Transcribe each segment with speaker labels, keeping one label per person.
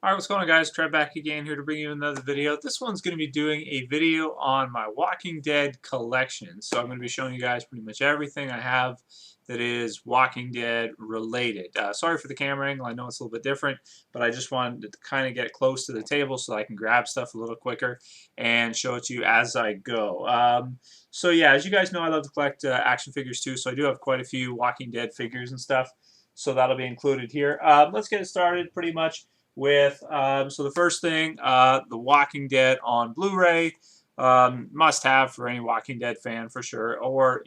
Speaker 1: Alright, what's going on, guys? Trev back again here to bring you another video. This one's going to be doing a video on my Walking Dead collection. So I'm going to be showing you guys pretty much everything I have that is Walking Dead related. Sorry for the camera angle. I know it's a little bit different, but I just wanted to kind of get close to the table so I can grab stuff a little quicker and show it to you as I go. So yeah, as you guys know, I love to collect action figures too, so I do have quite a few Walking Dead figures and stuff. So that'll be included here. Let's get it started pretty much with so the first thing, The Walking Dead on Blu-ray, must have for any Walking Dead fan for sure, or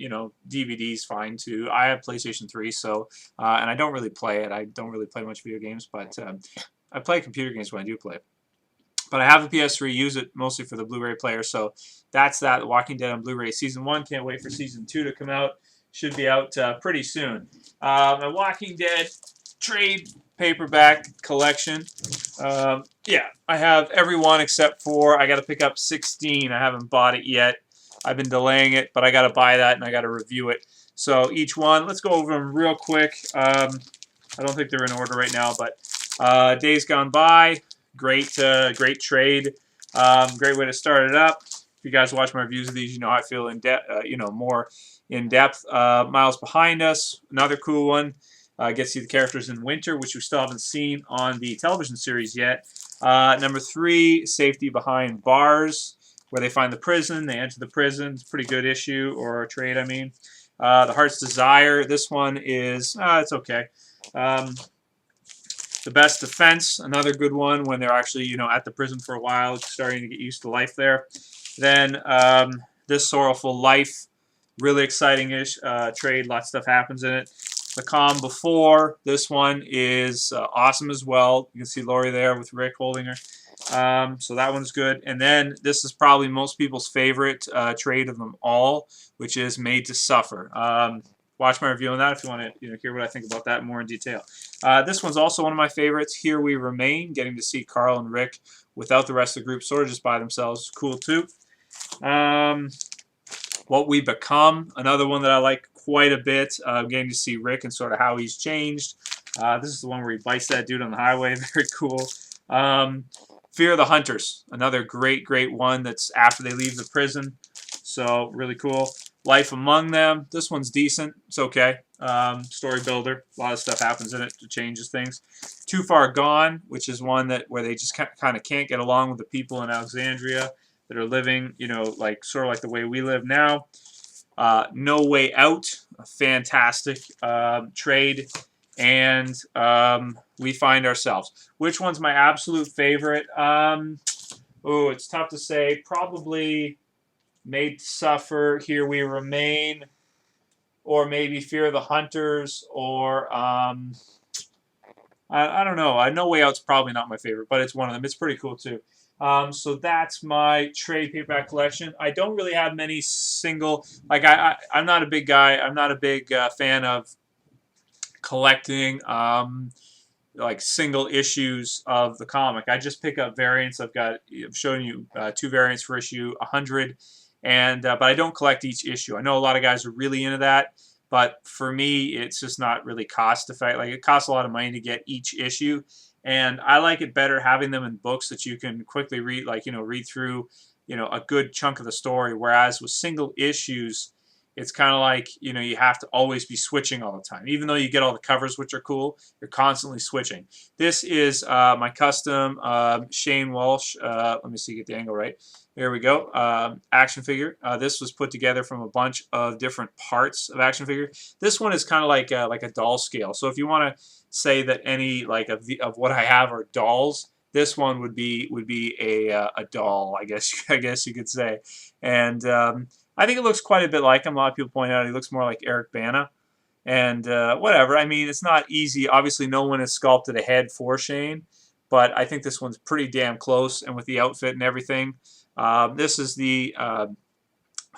Speaker 1: DVDs fine too. I have PlayStation 3, so and I don't really play it. I don't really play much video games, but I play computer games when I do play. But I have a PS3, use it mostly for the Blu-ray player, so that's that. The Walking Dead on Blu-ray Season 1. Can't wait for Season 2 to come out. Should be out pretty soon. My Walking Dead trade paperback collection. Yeah, I have every one except for I got to pick up 16. I haven't bought it yet. I've been delaying it, but I got to buy that and I got to review it. So each one, let's go over them real quick. I don't think they're in order right now, but Days Gone By, great trade. Great way to start it up. If you guys watch my reviews of these, you know how I feel in depth, more in depth. Miles Behind Us, another cool one. Get to see the characters in Winter, which we still haven't seen on the television series yet. Number 3, Safety Behind Bars, where they find the prison. They enter the prison. It's a pretty good issue, or a trade, I mean. The Heart's Desire. This one is, it's okay. The Best Defense, another good one when they're actually, at the prison for a while, starting to get used to life there. Then This Sorrowful Life, really exciting-ish trade. Lots of stuff happens in it. The Calm Before, this one is awesome as well. You can see Lori there with Rick holding her. So that one's good. And then this is probably most people's favorite trade of them all, which is Made to Suffer. Watch my review on that if you want to hear what I think about that more in detail. This one's also one of my favorites, Here We Remain. Getting to see Carl and Rick without the rest of the group, sort of just by themselves, cool too. What We Become, another one that I like quite a bit. Getting to see Rick and sort of how he's changed. This is the one where he bites that dude on the highway. Very cool. Fear the Hunters, another great one that's after they leave the prison. So really cool. Life Among Them, this one's decent. It's okay. Story builder. A lot of stuff happens in it that changes things. Too Far Gone, which is one where they just kind of can't get along with the people in Alexandria that are living, sort of like the way we live now. No Way Out, a fantastic trade. And We Find Ourselves. Which one's my absolute favorite? It's tough to say. Probably Made to Suffer, Here We Remain, or maybe Fear the Hunters, or I don't know. No Way Out's probably not my favorite, but it's one of them. It's pretty cool too. So that's my trade paperback collection. I don't really have many single, I'm not a big guy. I'm not a big fan of collecting like single issues of the comic. I just pick up variants. I've shown you 2 variants for issue 100, and but I don't collect each issue. I know a lot of guys are really into that, but for me, it's just not really cost effective. Like, it costs a lot of money to get each issue, and I like it better having them in books that you can quickly read, read through, a good chunk of the story. Whereas with single issues, it's kind of like, you have to always be switching all the time. Even though you get all the covers, which are cool, you're constantly switching. This is my custom Shane Walsh, let me see, get the angle right. There we go. Action figure. This was put together from a bunch of different parts of action figure. This one is kind of like a doll scale. So if you want to say that any of what I have are dolls, this one would be a doll, I guess you could say. And I think it looks quite a bit like him. A lot of people point out he looks more like Eric Bana. And whatever. I mean, it's not easy. Obviously, no one has sculpted a head for Shane, but I think this one's pretty damn close. And with the outfit and everything, this is the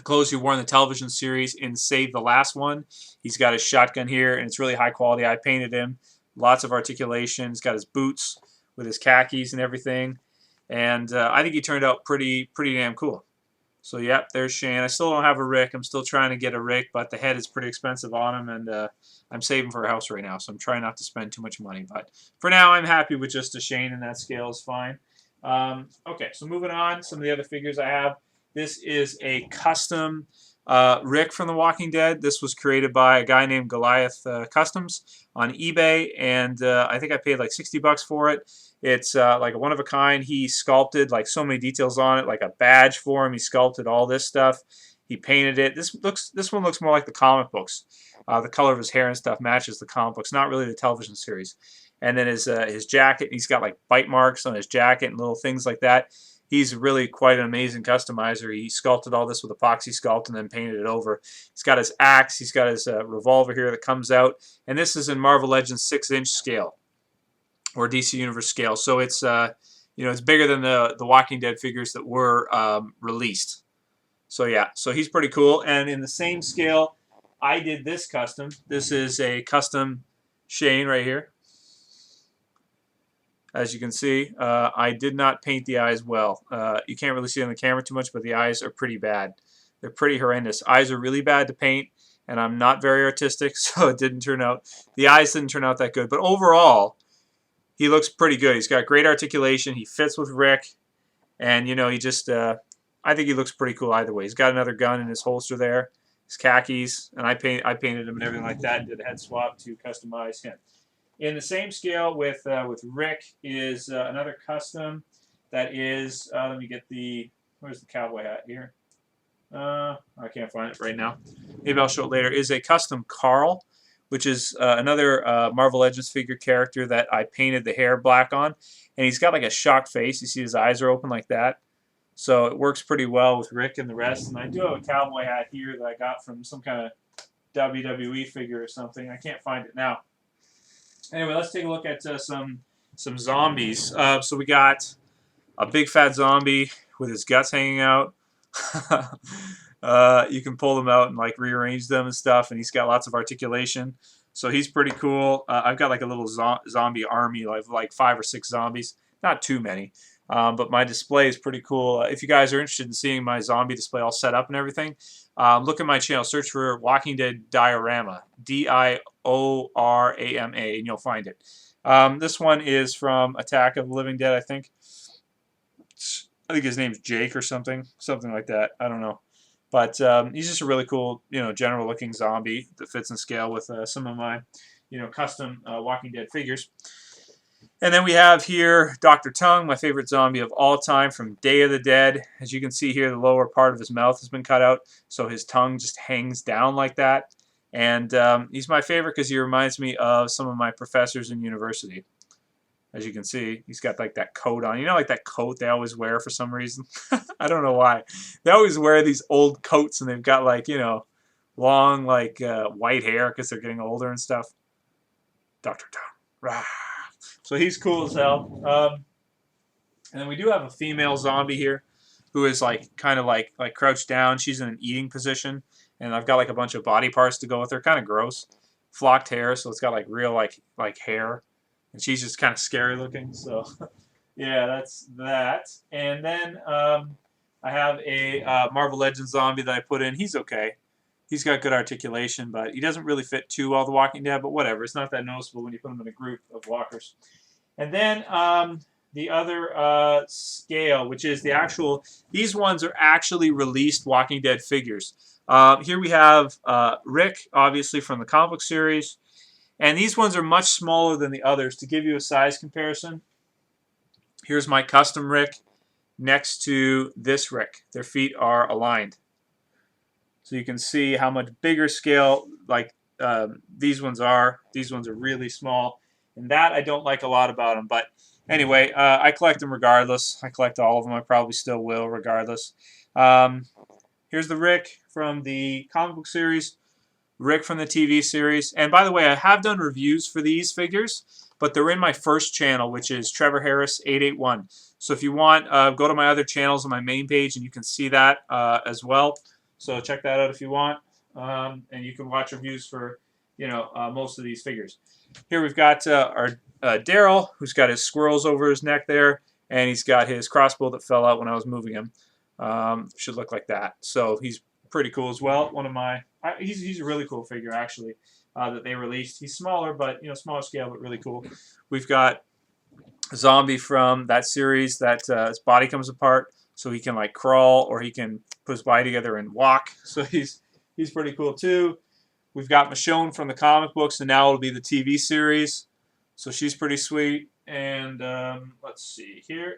Speaker 1: clothes he wore in the television series in Save the Last One. He's got his shotgun here, and it's really high quality. I painted him. Lots of articulation. He's got his boots with his khakis and everything. And I think he turned out pretty damn cool. So yep, there's Shane. I still don't have a Rick. I'm still trying to get a Rick, but the head is pretty expensive on him, and I'm saving for a house right now, so I'm trying not to spend too much money. But for now, I'm happy with just a Shane, and that scale is fine. Okay, so moving on, some of the other figures I have. This is a custom Rick from The Walking Dead. This was created by a guy named Goliath Customs on eBay, and I think I paid like $60 for it. It's like a one-of-a-kind. He sculpted like so many details on it, like a badge for him. He sculpted all this stuff. He painted it. This one looks more like the comic books. The color of his hair and stuff matches the comic books, not really the television series. And then his jacket, he's got like bite marks on his jacket and little things like that. He's really quite an amazing customizer. He sculpted all this with epoxy sculpt and then painted it over. He's got his axe. He's got his revolver here that comes out. And this is in Marvel Legends 6-inch scale, or DC Universe scale. So it's it's bigger than the Walking Dead figures that were released. So yeah, so he's pretty cool. And in the same scale, I did this custom. This is a custom Shane right here. As you can see, I did not paint the eyes well. You can't really see it on the camera too much, but the eyes are pretty bad. They're pretty horrendous. Eyes are really bad to paint, and I'm not very artistic, so it didn't turn out. The eyes didn't turn out that good. But overall, he looks pretty good. He's got great articulation. He fits with Rick, and he just, I think he looks pretty cool either way. He's got another gun in his holster there, his khakis, and I painted him and everything like that, and did a head swap to customize him. In the same scale with Rick is another custom that is, let me get where's the cowboy hat here? I can't find it right now. Maybe I'll show it later. Is a custom Carl, which is another Marvel Legends figure character that I painted the hair black on. And he's got like a shocked face. You see his eyes are open like that. So it works pretty well with Rick and the rest. And I do have a cowboy hat here that I got from some kind of WWE figure or something. I can't find it now. Anyway, let's take a look at some zombies. So we got a big fat zombie with his guts hanging out. You can pull them out and like rearrange them and stuff, and he's got lots of articulation. So he's pretty cool. I've got like a little zombie army, like 5 or 6 zombies. Not too many. But my display is pretty cool. If you guys are interested in seeing my zombie display all set up and everything, look at my channel. Search for Walking Dead Diorama, D-I-O-R-A-M-A, and you'll find it. This one is from Attack of the Living Dead, I think. I think his name's Jake or something like that. I don't know. But he's just a really cool, general-looking zombie that fits in scale with some of my, custom Walking Dead figures. And then we have here Dr. Tongue, my favorite zombie of all time from Day of the Dead. As you can see here, the lower part of his mouth has been cut out, so his tongue just hangs down like that. And he's my favorite because he reminds me of some of my professors in university. As you can see, he's got like that coat on. Like that coat they always wear for some reason? I don't know why. They always wear these old coats, and they've got like, long like white hair because they're getting older and stuff. Dr. Tongue. Rah. So he's cool as hell. And then we do have a female zombie here who is like kind of like crouched down. She's in an eating position, and I've got like a bunch of body parts to go with her. Kind of gross. Flocked hair, so it's got like real like hair. And she's just kind of scary looking. So yeah, that's that. And then I have a Marvel Legends zombie that I put in. He's okay. He's got good articulation, but he doesn't really fit too well The Walking Dead, but whatever. It's not that noticeable when you put him in a group of walkers. And then the other scale, which is the actual, these ones are actually released Walking Dead figures. Here we have Rick, obviously from the comic book series. And these ones are much smaller than the others. To give you a size comparison, here's my custom Rick next to this Rick. Their feet are aligned. So you can see how much bigger scale like these ones are. These ones are really small. And that I don't like a lot about them. But anyway, I collect them regardless. I collect all of them. I probably still will regardless. Here's the Rick from the comic book series. Rick from the TV series. And by the way, I have done reviews for these figures, but they're in my first channel, which is Trevor Harris 881. So if you want, go to my other channels on my main page, and you can see that as well. So check that out if you want, and you can watch reviews for most of these figures. Here we've got our Daryl, who's got his squirrels over his neck there, and he's got his crossbow that fell out when I was moving him. Should look like that. So he's pretty cool as well. One of my, he's a really cool figure actually that they released. He's smaller, but smaller scale, but really cool. We've got Zombie from that series that his body comes apart, so he can like crawl or he can put his body together and walk. So he's pretty cool too. We've got Michonne from the comic books, and now it'll be the TV series. So she's pretty sweet. And let's see here.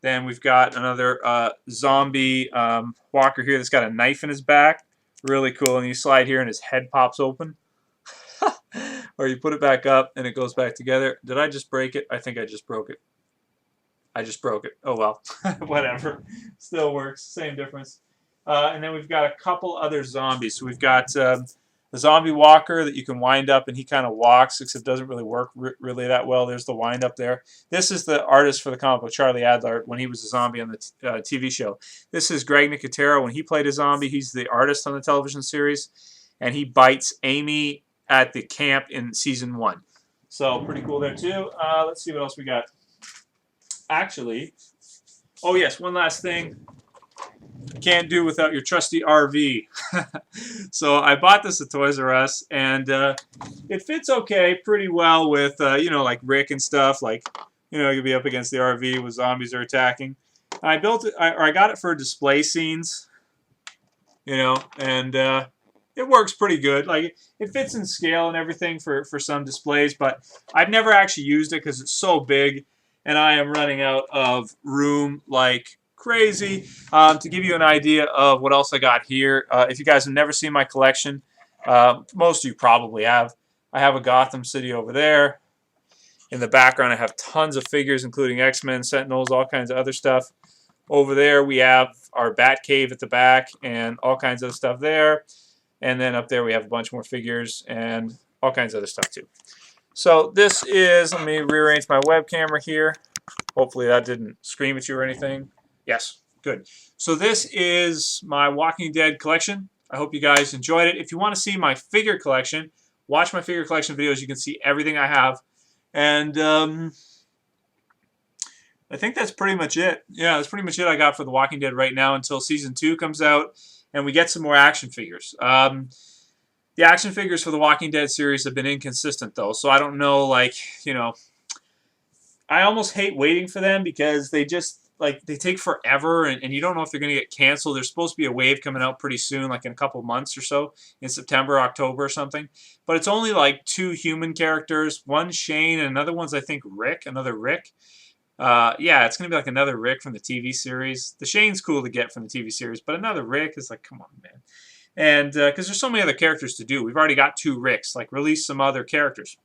Speaker 1: Then we've got another zombie walker here that's got a knife in his back. Really cool. And you slide here and his head pops open. Or you put it back up and it goes back together. Did I just break it? I think I just broke it. I just broke it. Oh well. Whatever. Still works. Same difference. And then we've got a couple other zombies. So we've got the zombie walker that you can wind up and he kind of walks, except doesn't really work really that well. There's the wind up there. This is the artist for the comic book, Charlie Adlard, when he was a zombie on the TV show. This is Greg Nicotero when he played a zombie. He's the artist on the television series, and he bites Amy at the camp in season 1. So pretty cool there too. Let's see what else we got. Actually, oh yes, one last thing. Can't do without your trusty RV. So I bought this at Toys R Us, and it fits okay, pretty well with like Rick and stuff. Like you'll be up against the RV when zombies are attacking. I built it, or I got it for display scenes. And it works pretty good. Like it fits in scale and everything for some displays, but I've never actually used it because it's so big, and I am running out of room like crazy. To give you an idea of what else I got here, if you guys have never seen my collection, most of you probably have. I have a Gotham City over there. In the background, I have tons of figures, including X-Men, Sentinels, all kinds of other stuff. Over there, we have our Batcave at the back and all kinds of other stuff there. And then up there, we have a bunch more figures and all kinds of other stuff too. So this is, let me rearrange my web camera here. Hopefully that didn't scream at you or anything. Yes, good. So this is my Walking Dead collection. I hope you guys enjoyed it. If you want to see my figure collection, watch my figure collection videos. You can see everything I have. And I think that's pretty much it. Yeah, that's pretty much it I got for The Walking Dead right now until Season 2 comes out and we get some more action figures. The action figures for the Walking Dead series have been inconsistent, though, so I don't know, I almost hate waiting for them because they just, they take forever, and you don't know if they're going to get canceled. There's supposed to be a wave coming out pretty soon, like in a couple months or so, in September, October or something. But it's only, 2 human characters, one Shane, and another one's, I think, Rick, another Rick. Yeah, it's going to be like another Rick from the TV series. The Shane's cool to get from the TV series, but another Rick is like, come on, man. And because there's so many other characters to do. We've already got 2 Ricks. Release some other characters.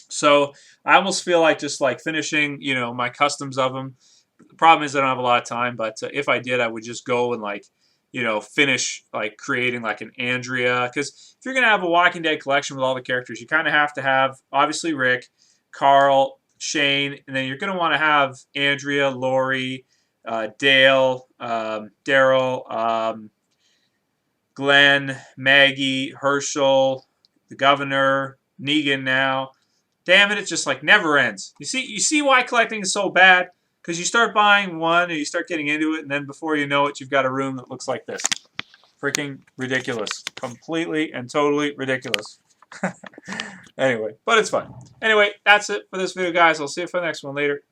Speaker 1: So I almost feel like just finishing, my customs of them. The problem is I don't have a lot of time, but if I did, I would just go and finish creating an Andrea. Because if you're going to have a Walking Dead collection with all the characters, you kind of have to have, obviously, Rick, Carl, Shane, and then you're going to want to have Andrea, Lori, Dale, Daryl, Glenn, Maggie, Herschel, the Governor, Negan now. Damn it, it just never ends. You see why collecting is so bad? Because you start buying one and you start getting into it, and then before you know it, you've got a room that looks like this. Freaking ridiculous. Completely and totally ridiculous. Anyway, but it's fun. Anyway, that's it for this video, guys. I'll see you for the next one later.